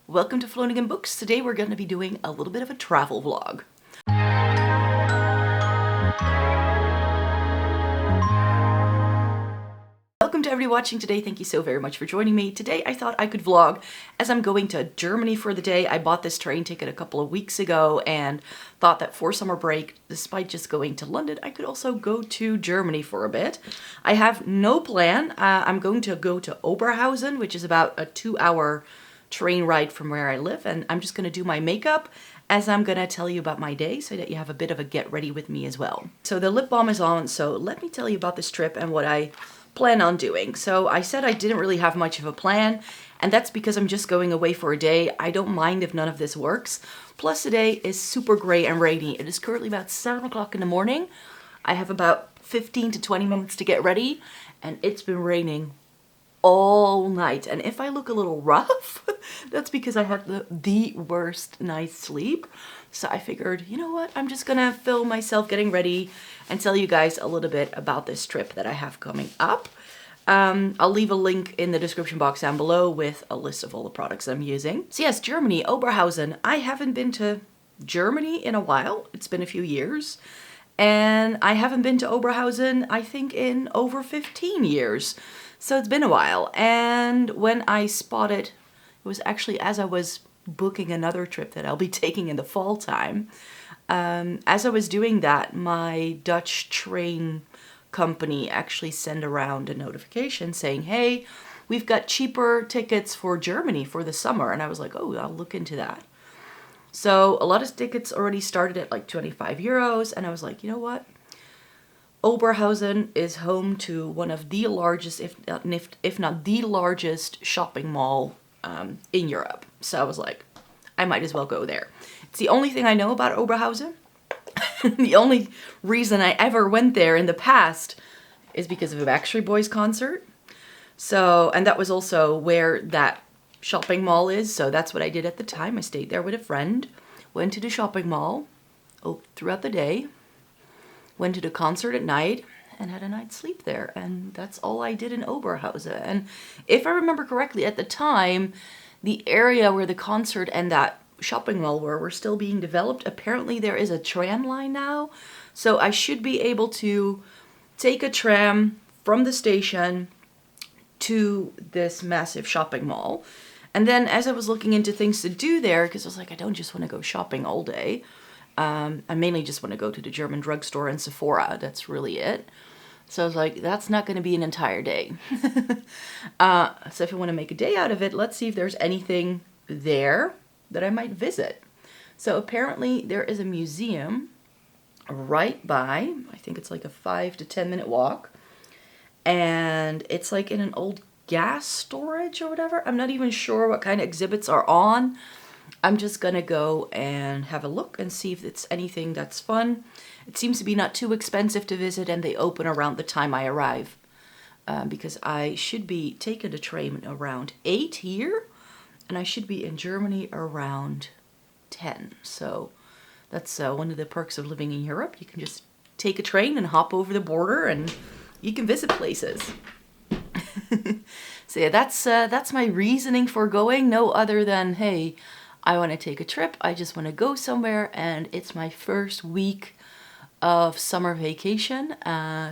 Welcome to Floating in Books. Today we're going to be doing a little bit of a travel vlog. Welcome to everybody watching today. Thank you so very much for joining me. Today I thought I could vlog as I'm going to Germany for the day. I bought this train ticket a couple of weeks ago and thought that for summer break, despite just going to London, I could also go to Germany for a bit. I have no plan. I'm going to go to Oberhausen, which is about a 2-hour train ride from where I live, and I'm just going to do my makeup as I'm going to tell you about my day so that you have a bit of a get ready with me as well. So the lip balm is on, so let me tell you about this trip and what I plan on doing. So I said I didn't really have much of a plan, and that's because I'm just going away for a day. I don't mind if none of this works. Plus today is super gray and rainy. It is currently about 7 o'clock in the morning. I have about 15 to 20 minutes to get ready, and it's been raining all night. And if I look a little rough, that's because I had the worst night's sleep. So I figured, you know what, I'm just gonna film myself getting ready and tell you guys a little bit about this trip that I have coming up. I'll leave a link in the description box down below with a list of all the products I'm using. So yes, Germany, Oberhausen. I haven't been to Germany in a while. It's been a few years. And I haven't been to Oberhausen, I think, in over 15 years. So it's been a while. And when I spotted, it was actually as I was booking another trip that I'll be taking in the fall time. As I was doing that, my Dutch train company actually sent around a notification saying, hey, we've got cheaper tickets for Germany for the summer. And I was like, oh, I'll look into that. So a lot of tickets already started at like 25 euros. And I was like, you know what? Oberhausen is home to one of the largest, if not the largest shopping mall in Europe. So I was like, I might as well go there. It's the only thing I know about Oberhausen. The only reason I ever went there in the past is because of a Backstreet Boys concert. So, and that was also where that shopping mall is. So that's what I did at the time. I stayed there with a friend, went to the shopping mall throughout the day, went to the concert at night, and had a night's sleep there. And that's all I did in Oberhausen. And if I remember correctly, at the time, the area where the concert and that shopping mall were still being developed. Apparently there is a tram line now. So I should be able to take a tram from the station to this massive shopping mall. And then as I was looking into things to do there, because I was like, I don't just want to go shopping all day. I mainly just want to go to the German drugstore and Sephora. That's really it. So I was like, that's not going to be an entire day. So if I want to make a day out of it, let's see if there's anything there that I might visit. So apparently there is a museum right by, I think it's like a 5 to 10 minute walk. And it's like in an old gas storage or whatever. I'm not even sure what kind of exhibits are on. I'm just gonna go and have a look and see if it's anything that's fun. It seems to be not too expensive to visit, and they open around the time I arrive. Because I should be taking the train around 8 here, and I should be in Germany around 10. So that's one of the perks of living in Europe. You can just take a train and hop over the border, and you can visit places. So yeah, that's my reasoning for going. No other than, hey, I want to take a trip. I just want to go somewhere, and it's my first week of summer vacation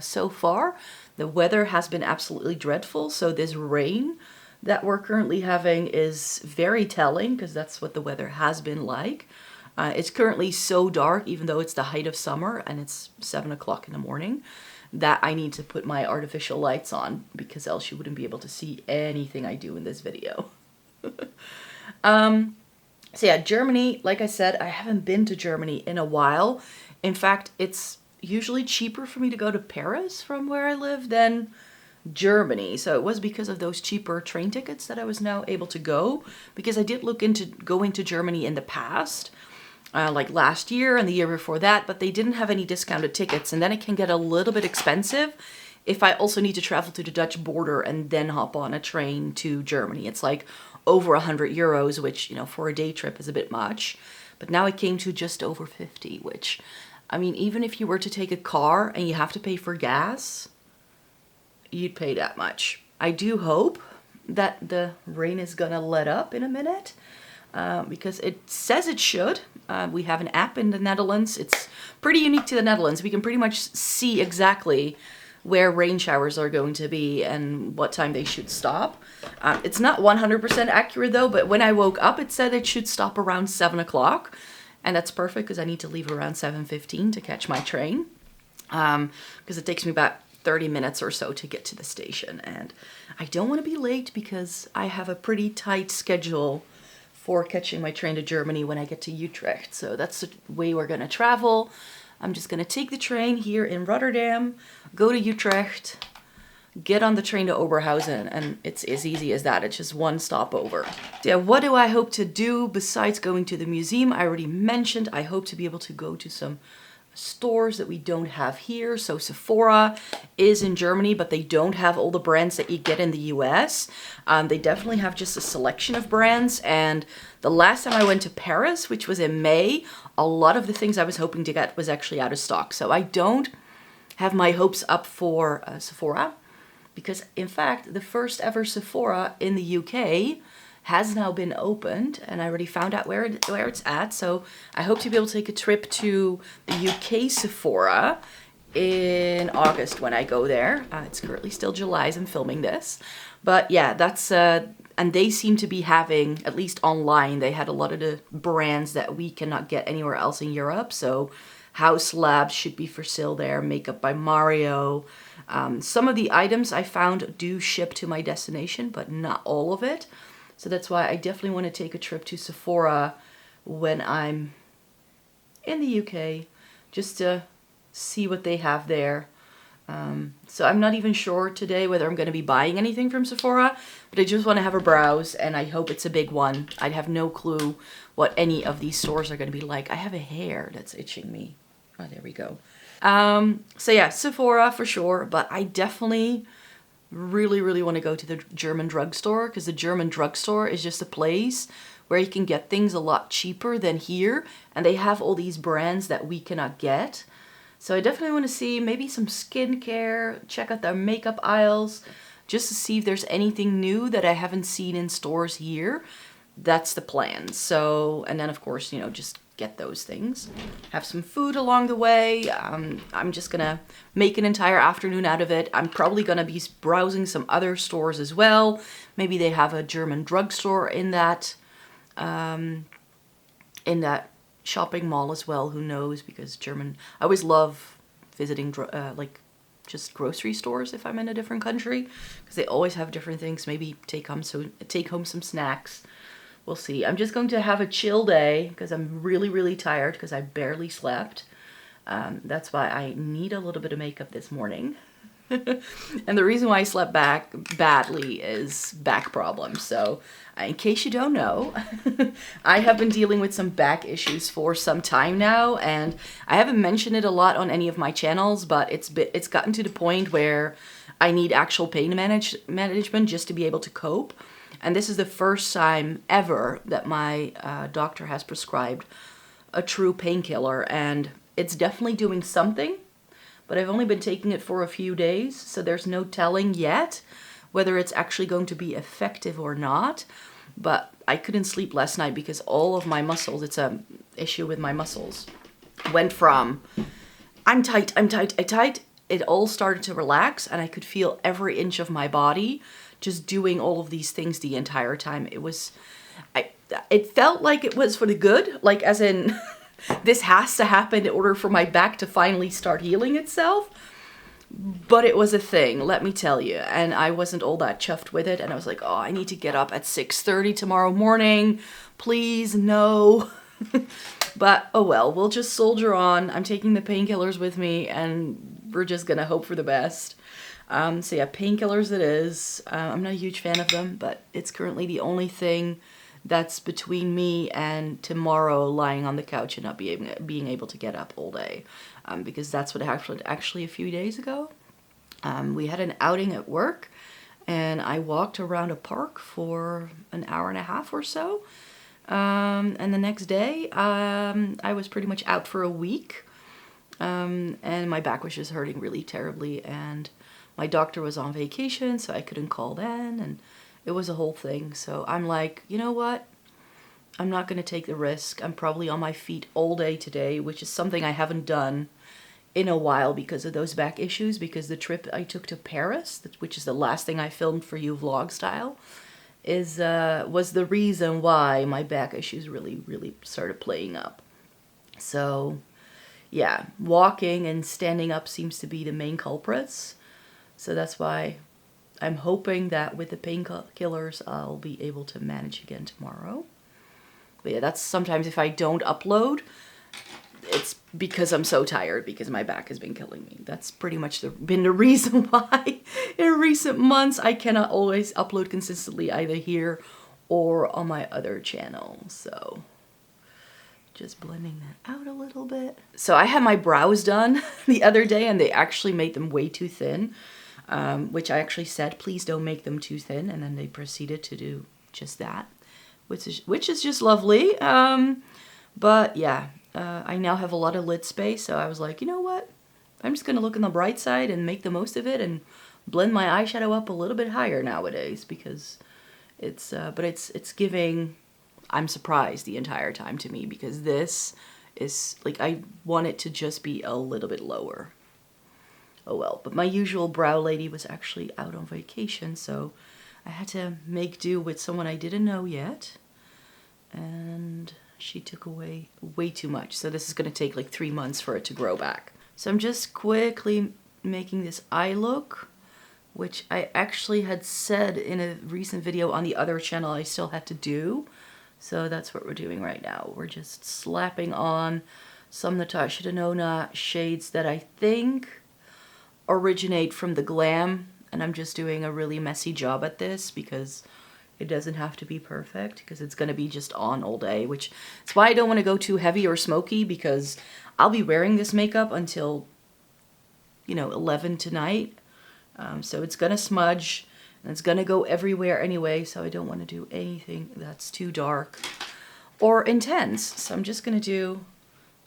so far. The weather has been absolutely dreadful, so this rain that we're currently having is very telling, because that's what the weather has been like. It's currently so dark, even though it's the height of summer and it's 7 o'clock in the morning, that I need to put my artificial lights on, because else you wouldn't be able to see anything I do in this video. So yeah, Germany, like I said, I haven't been to Germany in a while. In fact, it's usually cheaper for me to go to Paris from where I live than Germany. So it was because of those cheaper train tickets that I was now able to go, because I did look into going to Germany in the past, like last year and the year before that, but they didn't have any discounted tickets, and then it can get a little bit expensive if I also need to travel to the Dutch border and then hop on a train to Germany. It's like over 100 euros, which, you know, for a day trip is a bit much. But now it came to just over 50, which, I mean, even if you were to take a car and you have to pay for gas, you'd pay that much. I do hope that the rain is gonna let up in a minute. because it says it should. We have an app in the Netherlands. It's pretty unique to the Netherlands. We can pretty much see exactly where rain showers are going to be and what time they should stop. It's not 100% accurate though, but when I woke up it said it should stop around 7 o'clock. And that's perfect because I need to leave around 7:15 to catch my train. Because it takes me about 30 minutes or so to get to the station. And I don't want to be late because I have a pretty tight schedule for catching my train to Germany when I get to Utrecht. So that's the way we're going to travel. I'm just going to take the train here in Rotterdam, go to Utrecht, get on the train to Oberhausen, and it's as easy as that. It's just one stop over. Yeah, what do I hope to do besides going to the museum? I already mentioned I hope to be able to go to some stores that we don't have here. So Sephora is in Germany, but they don't have all the brands that you get in the US. They definitely have just a selection of brands. And the last time I went to Paris, which was in May, a lot of the things I was hoping to get was actually out of stock. So I don't have my hopes up for Sephora, because in fact, the first ever Sephora in the UK has now been opened, and I already found out where it's at. So I hope to be able to take a trip to the UK Sephora in August when I go there. It's currently still July as I'm filming this. But yeah, that's, and they seem to be having, at least online, they had a lot of the brands that we cannot get anywhere else in Europe. So House Labs should be for sale there, Makeup by Mario. Some of the items I found do ship to my destination, but not all of it. So that's why I definitely want to take a trip to Sephora when I'm in the UK, just to see what they have there. So I'm not even sure today whether I'm going to be buying anything from Sephora, but I just want to have a browse, and I hope it's a big one. I have no clue what any of these stores are going to be like. I have a hair that's itching me. Oh, there we go. So yeah, Sephora for sure, but I definitely really want to go to the German drugstore, because the German drugstore is just a place where you can get things a lot cheaper than here, and they have all these brands that we cannot get. So I definitely want to see maybe some skincare, check out their makeup aisles, just to see if there's anything new that I haven't seen in stores here. That's the plan. So, and then of course, you know, just get those things. Have some food along the way. I'm just gonna make an entire afternoon out of it. I'm probably gonna be browsing some other stores as well. Maybe they have a German drugstore in that shopping mall as well. Who knows? Because German, I always love visiting like just grocery stores if I'm in a different country, because they always have different things. Maybe take home some snacks. We'll see. I'm just going to have a chill day because I'm really tired because I barely slept. That's why I need a little bit of makeup this morning. And the reason why I slept badly is back problems. So in case you don't know, I have been dealing with some back issues for some time now, and I haven't mentioned it a lot on any of my channels, but it's gotten to the point where I need actual pain management just to be able to cope. And this is the first time ever that my doctor has prescribed a true painkiller, and it's definitely doing something, but I've only been taking it for a few days, so there's no telling yet whether it's actually going to be effective or not. But I couldn't sleep last night because all of my muscles, it's an issue with my muscles, went from I'm tight, it all started to relax, and I could feel every inch of my body just doing all of these things the entire time. It felt like it was for the good, like as in this has to happen in order for my back to finally start healing itself. But it was a thing, let me tell you, and I wasn't all that chuffed with it, and I was like, oh, I need to get up at 6:30 tomorrow morning, please, no. But oh well, we'll just soldier on. I'm taking the painkillers with me, and we're just gonna hope for the best. So yeah, painkillers it is. I'm not a huge fan of them, but it's currently the only thing that's between me and tomorrow lying on the couch and not being able to get up all day. Because that's what happened actually a few days ago. We had an outing at work, and I walked around a park for an hour and a half or so. And the next day, I was pretty much out for a week. And my back was just hurting really terribly, and my doctor was on vacation, so I couldn't call then, and it was a whole thing. So I'm like, you know what? I'm not going to take the risk. I'm probably on my feet all day today, which is something I haven't done in a while because of those back issues, because the trip I took to Paris, which is the last thing I filmed for you vlog style, was the reason why my back issues really started playing up. So yeah, walking and standing up seems to be the main culprits. So that's why I'm hoping that with the painkillers I'll be able to manage again tomorrow. But yeah, that's sometimes if I don't upload, it's because I'm so tired, because my back has been killing me. That's pretty much been the reason why in recent months I cannot always upload consistently, either here or on my other channel. So just blending that out a little bit. So I had my brows done the other day and they actually made them way too thin, which I actually said, please don't make them too thin. And then they proceeded to do just that, which is just lovely. But yeah, I now have a lot of lid space. So I was like, you know what? I'm just going to look on the bright side and make the most of it and blend my eyeshadow up a little bit higher nowadays, because it's giving, I'm surprised the entire time to me, because this is like, I want it to just be a little bit lower. Oh well, but my usual brow lady was actually out on vacation, so I had to make do with someone I didn't know yet. And she took away way too much. So this is going to take like 3 months for it to grow back. So I'm just quickly making this eye look, which I actually had said in a recent video on the other channel I still had to do. So that's what we're doing right now. We're just slapping on some Natascha Denona shades that I think originate from the Glam. And I'm just doing a really messy job at this because it doesn't have to be perfect, because it's going to be just on all day, which is why I don't want to go too heavy or smoky, because I'll be wearing this makeup until, 11 tonight. So it's going to smudge and it's going to go everywhere anyway. So I don't want to do anything that's too dark or intense. So I'm just going to do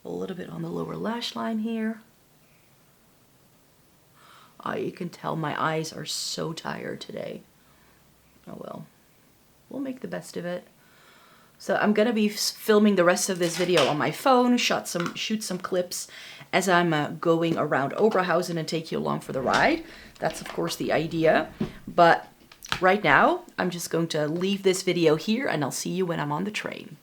a little bit on the lower lash line here. You can tell my eyes are so tired today. Oh well. We'll make the best of it. So I'm going to be filming the rest of this video on my phone, shoot some clips as I'm going around Oberhausen and take you along for the ride. That's of course the idea. But right now, I'm just going to leave this video here and I'll see you when I'm on the train.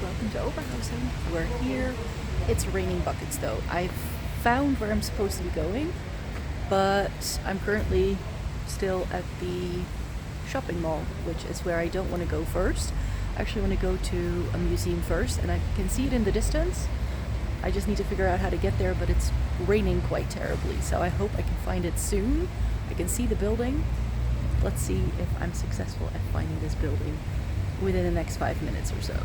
Welcome to Oberhausen. We're here. It's raining buckets though. I've found where I'm supposed to be going, but I'm currently still at the shopping mall, which is where I don't want to go first. I actually want to go to a museum first, and I can see it in the distance. I just need to figure out how to get there, but it's raining quite terribly, so I hope I can find it soon. I can see the building. Let's see if I'm successful at finding this building within the next 5 minutes or so.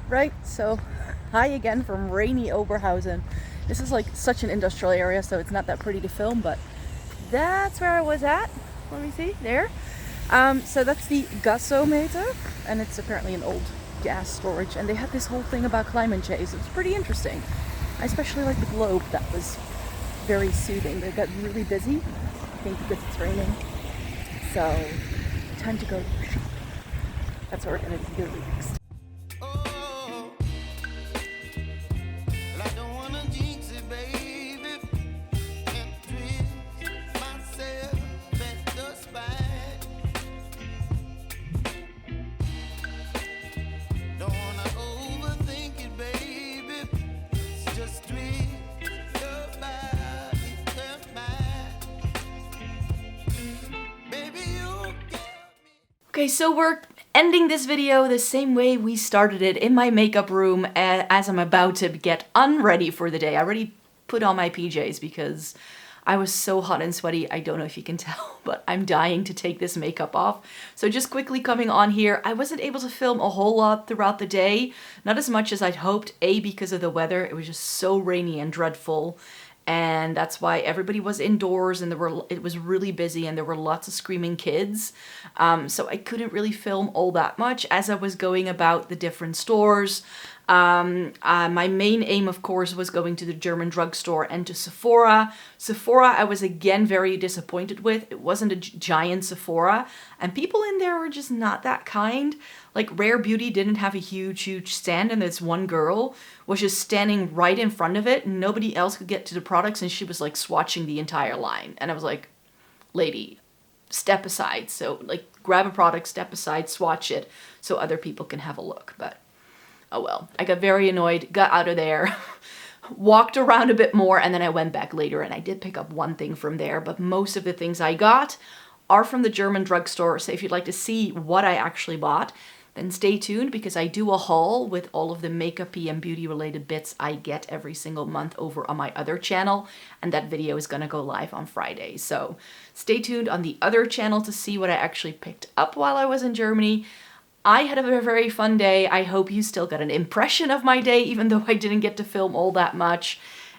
Right, so hi again from rainy Oberhausen. This is like such an industrial area, so it's not that pretty to film, but that's where I was at. Let me see, there. So that's the Gasometer, and it's apparently an old gas storage, and they had this whole thing about climate change. It's pretty interesting. I especially like the globe. That was very soothing. They got really busy, I think because it's raining. So, time to go shop. That's what we're gonna do next. Okay, so we're Ending this video the same way we started it, in my makeup room as I'm about to get unready for the day. I already put on my PJs because I was so hot and sweaty. I don't know if you can tell, but I'm dying to take this makeup off. So just quickly coming on here, I wasn't able to film a whole lot throughout the day. Not as much as I'd hoped, because of the weather. It was just so rainy and dreadful. And that's why everybody was indoors and it was really busy and there were lots of screaming kids. So I couldn't really film all that much as I was going about the different stores. My main aim, of course, was going to the German drugstore and to Sephora. Sephora, I was again very disappointed with. It wasn't a giant Sephora, and people in there were just not that kind. Like, Rare Beauty didn't have a huge stand, and this one girl was just standing right in front of it, and nobody else could get to the products, and she was like swatching the entire line. And I was like, lady, step aside. So, like, grab a product, step aside, swatch it, so other people can have a look. But oh well, I got very annoyed, got out of there, walked around a bit more, and then I went back later and I did pick up one thing from there, but most of the things I got are from the German drugstore. So if you'd like to see what I actually bought, then stay tuned because I do a haul with all of the makeup-y and beauty related bits I get every single month over on my other channel, and that video is gonna go live on Friday. So stay tuned on the other channel to see what I actually picked up while I was in Germany. I had a very fun day. I hope you still got an impression of my day, even though I didn't get to film all that much.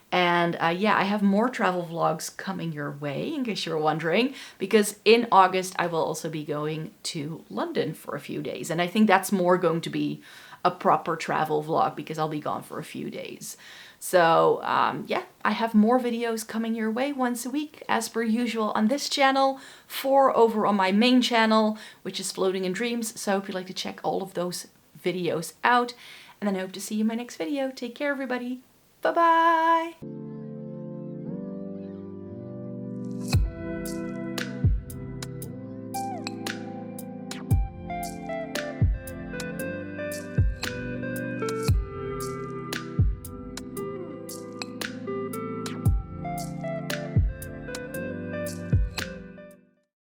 And yeah, I have more travel vlogs coming your way, in case you were wondering, because in August I will also be going to London for a few days. And I think that's more going to be a proper travel vlog because I'll be gone for a few days. So yeah, I have more videos coming your way once a week, as per usual on this channel, 4 over on my main channel, which is Floating in Dreams. So I hope you'd like to check all of those videos out. And then I hope to see you in my next video. Take care, everybody. Bye-bye.